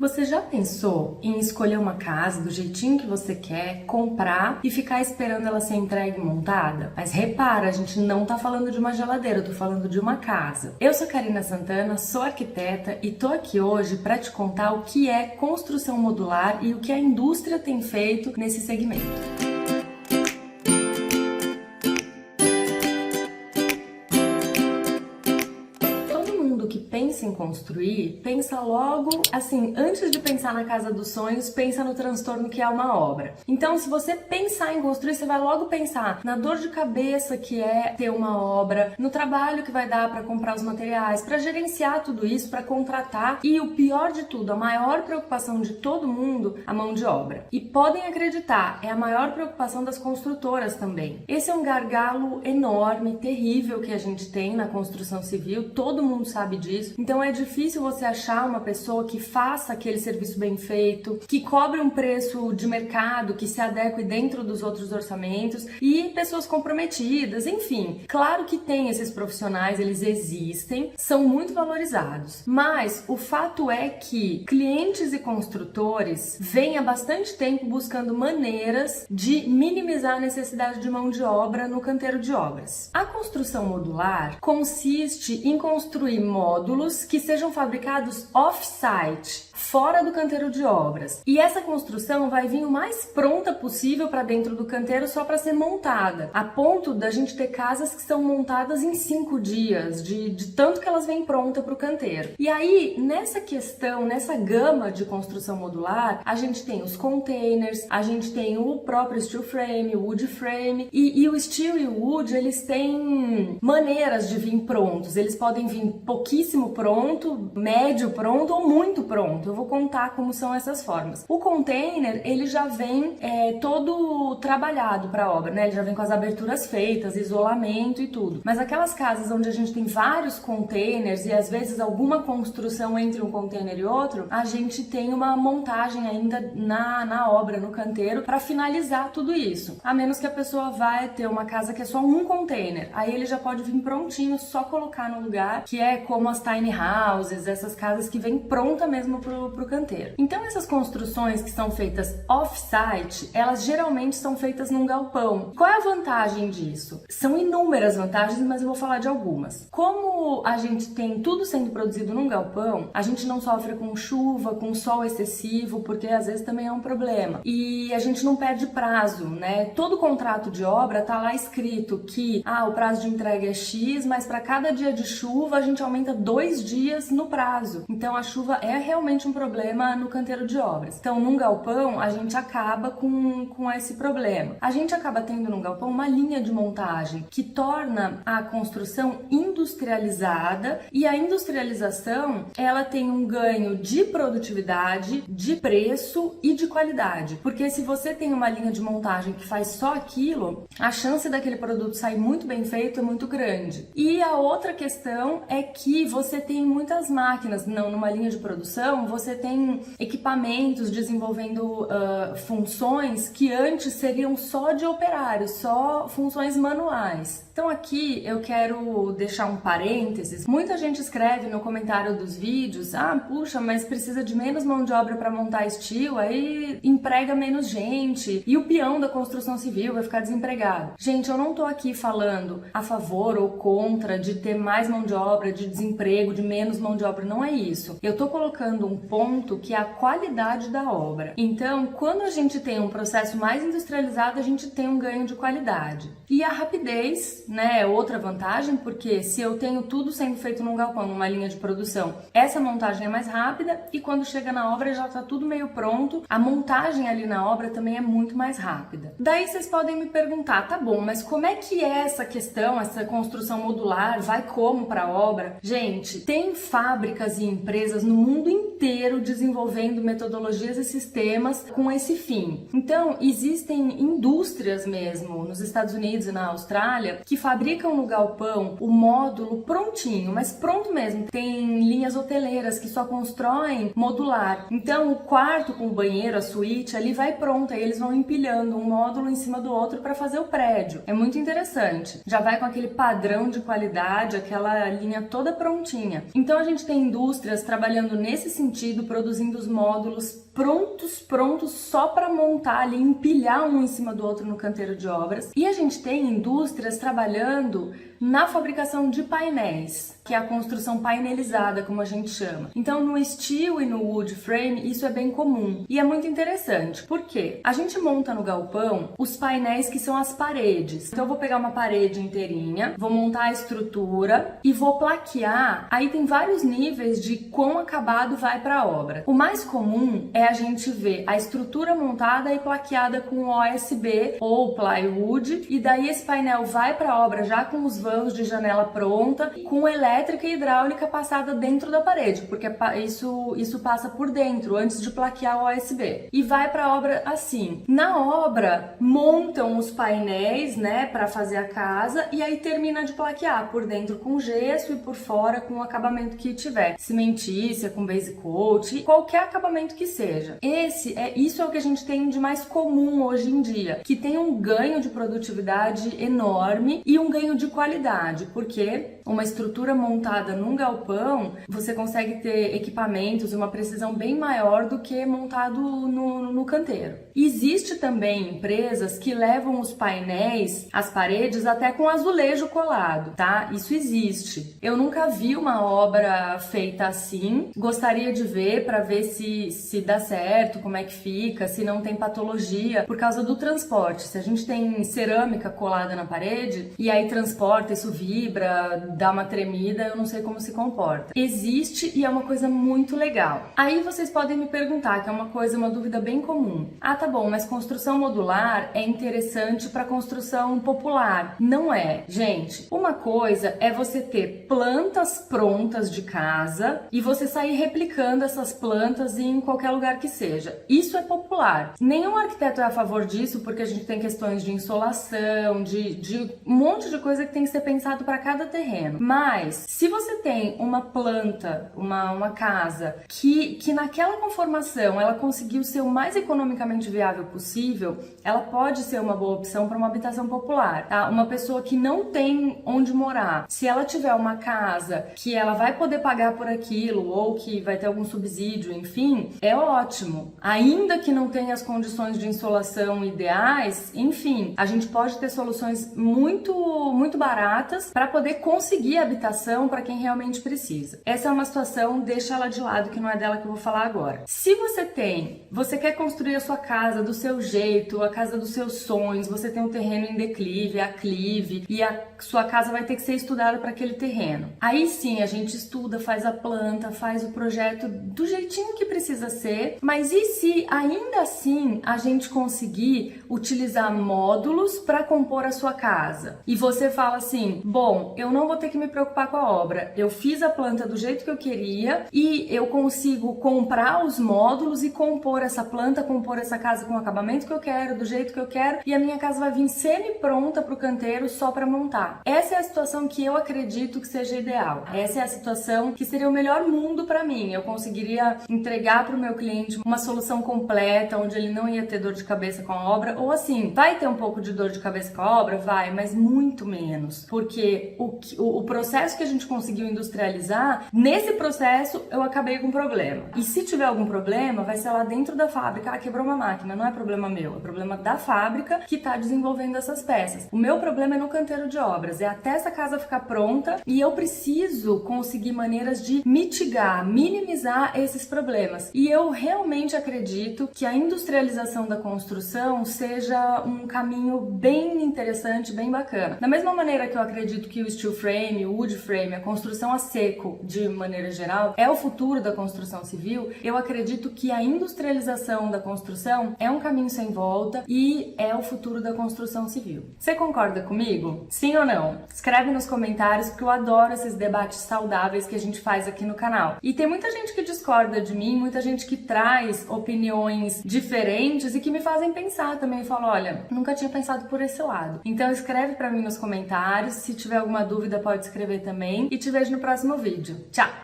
Você já pensou em escolher uma casa do jeitinho que você quer, comprar e ficar esperando ela ser entregue e montada? Mas repara, a gente não tá falando de uma geladeira, eu tô falando de uma casa. Eu sou Karina Santana, sou arquiteta e tô aqui hoje para te contar o que é construção modular e o que a indústria tem feito nesse segmento. Pensa em construir, pensa logo, assim, antes de pensar na casa dos sonhos, pensa no transtorno que é uma obra. Então, se você pensar em construir, você vai logo pensar na dor de cabeça que é ter uma obra, no trabalho que vai dar para comprar os materiais, para gerenciar tudo isso, para contratar e o pior de tudo, a maior preocupação de todo mundo, a mão de obra. E podem acreditar, é a maior preocupação das construtoras também. Esse é um gargalo enorme, terrível que a gente tem na construção civil, todo mundo sabe disso. Então é difícil você achar uma pessoa que faça aquele serviço bem feito, que cobre um preço de mercado, que se adeque dentro dos outros orçamentos e pessoas comprometidas, enfim. Claro que tem esses profissionais, eles existem, são muito valorizados, mas o fato é que clientes e construtores vêm há bastante tempo buscando maneiras de minimizar a necessidade de mão de obra no canteiro de obras. A construção modular consiste em construir módulos que sejam fabricados off-site, fora do canteiro de obras. E essa construção vai vir o mais pronta possível para dentro do canteiro só para ser montada, a ponto da gente ter casas que são montadas em 5 dias, de tanto que elas vêm pronta para o canteiro. E aí, nessa questão, nessa gama de construção modular, a gente tem os containers, a gente tem o próprio steel frame, o wood frame, e o steel e o wood, eles têm maneiras de vir prontos. Eles podem vir pouquíssimo pronto, médio pronto ou muito pronto. Eu vou contar como são essas formas. O container, ele já vem todo trabalhado para a obra, né? Ele já vem com as aberturas feitas, isolamento e tudo. Mas aquelas casas onde a gente tem vários containers e às vezes alguma construção entre um container e outro, a gente tem uma montagem ainda na obra, no canteiro, para finalizar tudo isso. A menos que a pessoa vai ter uma casa que é só um container. Aí ele já pode vir prontinho, só colocar no lugar, que é como as tiny houses, essas casas que vêm pronta mesmo pro canteiro. Então essas construções que são feitas off-site, elas geralmente são feitas num galpão. Qual é a vantagem disso? São inúmeras vantagens, mas eu vou falar de algumas. Como a gente tem tudo sendo produzido num galpão, a gente não sofre com chuva, com sol excessivo, porque às vezes também é um problema. E a gente não perde prazo, né? Todo contrato de obra tá lá escrito que o prazo de entrega é X, mas para cada dia de chuva a gente aumenta 2 dias no prazo. Então a chuva é realmente um problema no canteiro de obras. Então num galpão a gente acaba com esse problema. A gente acaba tendo num galpão uma linha de montagem que torna a construção industrializada, e a industrialização ela tem um ganho de produtividade, de preço e de qualidade. Porque se você tem uma linha de montagem que faz só aquilo, a chance daquele produto sair muito bem feito é muito grande. E a outra questão é que você tem muitas máquinas, numa linha de produção, você tem equipamentos desenvolvendo funções que antes seriam só de operários, só funções manuais. Então aqui eu quero deixar um parênteses. Muita gente escreve no comentário dos vídeos, puxa, mas precisa de menos mão de obra para montar steel, aí emprega menos gente e o peão da construção civil vai ficar desempregado. Gente, eu não tô aqui falando a favor ou contra de ter mais mão de obra, de desemprego, de menos mão de obra, não é isso. Eu tô colocando um ponto que é a qualidade da obra. Então, quando a gente tem um processo mais industrializado, a gente tem um ganho de qualidade. E a rapidez, né, é outra vantagem, porque se eu tenho tudo sendo feito num galpão, numa linha de produção, essa montagem é mais rápida e quando chega na obra já tá tudo meio pronto, a montagem ali na obra também é muito mais rápida. Daí vocês podem me perguntar, tá bom, mas como é que é essa questão, essa construção modular, vai como para a obra? Gente, tem fábricas e empresas no mundo inteiro desenvolvendo metodologias e sistemas com esse fim. Então, existem indústrias mesmo nos Estados Unidos e na Austrália que fabricam no galpão o módulo prontinho, mas pronto mesmo. Tem linhas hoteleiras que só constroem modular. Então, o quarto com o banheiro, a suíte, ali vai pronta e eles vão empilhando um módulo em cima do outro para fazer o prédio. É muito interessante. Já vai com aquele padrão de qualidade, aquela linha toda prontinha. Então, a gente tem indústrias trabalhando nesse sentido embutido produzindo os módulos prontos só para montar ali, empilhar um em cima do outro no canteiro de obras. E a gente tem indústrias trabalhando na fabricação de painéis, que é a construção painelizada, como a gente chama. Então, no steel e no wood frame, isso é bem comum. E é muito interessante, porque a gente monta no galpão os painéis que são as paredes. Então, eu vou pegar uma parede inteirinha, vou montar a estrutura e vou plaquear. Aí tem vários níveis de quão acabado vai para a obra. O mais comum é a gente ver a estrutura montada e plaqueada com OSB ou plywood, e daí esse painel vai para a obra já com os vãos de janela pronta, com elétrica e hidráulica passada dentro da parede, porque isso passa por dentro antes de plaquear o OSB. E vai para a obra assim. Na obra, montam os painéis, né, para fazer a casa, e aí termina de plaquear por dentro com gesso e por fora com o acabamento que tiver, cimentícia, com base coat, qualquer acabamento que seja. Isso é o que a gente tem de mais comum hoje em dia, que tem um ganho de produtividade enorme e um ganho de qualidade, porque uma estrutura montada num galpão, você consegue ter equipamentos e uma precisão bem maior do que montado no canteiro. Existe também empresas que levam os painéis, as paredes, até com azulejo colado, tá? Isso existe. Eu nunca vi uma obra feita assim, gostaria de ver para ver se dá certo, como é que fica, se não tem patologia por causa do transporte. Se a gente tem cerâmica colada na parede e aí transporta, isso vibra, dá uma tremida, eu não sei como se comporta. Existe e é uma coisa muito legal. Aí vocês podem me perguntar, que é uma dúvida bem comum. Ah, tá bom, mas construção modular é interessante para construção popular. Não é, gente. Uma coisa é você ter plantas prontas de casa e você sair replicando essas plantas em qualquer lugar que seja. Isso é popular. Nenhum arquiteto é a favor disso, porque a gente tem questões de insolação, de um monte de coisa que tem que ser pensado para cada terreno. Mas, se você tem uma planta, uma casa, que naquela conformação ela conseguiu ser o mais economicamente viável possível, ela pode ser uma boa opção para uma habitação popular, tá? Uma pessoa que não tem onde morar, se ela tiver uma casa que ela vai poder pagar por aquilo, ou que vai ter algum subsídio, enfim, é ótimo. Ainda que não tenha as condições de insolação ideais, enfim, a gente pode ter soluções muito baratas para poder conseguir habitação para quem realmente precisa. Essa é uma situação, deixa ela de lado, que não é dela que eu vou falar agora. Se você quer construir a sua casa do seu jeito, a casa dos seus sonhos, você tem um terreno em declive, aclive, e a sua casa vai ter que ser estudada para aquele terreno. Aí sim, a gente estuda, faz a planta, faz o projeto do jeitinho que precisa ser, mas e se ainda assim a gente conseguir utilizar módulos para compor a sua casa? E você fala assim, bom, eu não vou ter que me preocupar com a obra, eu fiz a planta do jeito que eu queria e eu consigo comprar os módulos e compor essa planta, compor essa casa com o acabamento que eu quero, do jeito que eu quero, e a minha casa vai vir semi-pronta para o canteiro só para montar. Essa é a situação que eu acredito que seja ideal. Essa é a situação que seria o melhor mundo para mim. Eu conseguiria entregar para o meu cliente uma solução completa, onde ele não ia ter dor de cabeça com a obra, ou assim, vai ter um pouco de dor de cabeça com a obra? Vai, mas muito menos, porque o processo que a gente conseguiu industrializar, nesse processo eu acabei com um problema. E se tiver algum problema, vai ser lá dentro da fábrica, quebrou uma máquina, não é problema meu, é problema da fábrica que está desenvolvendo essas peças. O meu problema é no canteiro de obras, é até essa casa ficar pronta e eu preciso conseguir maneiras de mitigar, minimizar esses problemas. E eu realmente acredito que a industrialização da construção seja um caminho bem interessante, bem bacana. Da mesma maneira que eu acredito que o steel frame, o wood frame, a construção a seco, de maneira geral, é o futuro da construção civil, eu acredito que a industrialização da construção é um caminho sem volta e é o futuro da construção civil. Você concorda comigo? Sim ou não? Escreve nos comentários, porque eu adoro esses debates saudáveis que a gente faz aqui no canal. E tem muita gente que discorda de mim, muita gente que traz opiniões diferentes e que me fazem pensar também. Eu falo, olha, nunca tinha pensado por esse lado. Então escreve pra mim nos comentários, se tiver alguma dúvida pode escrever também, e te vejo no próximo vídeo. Tchau!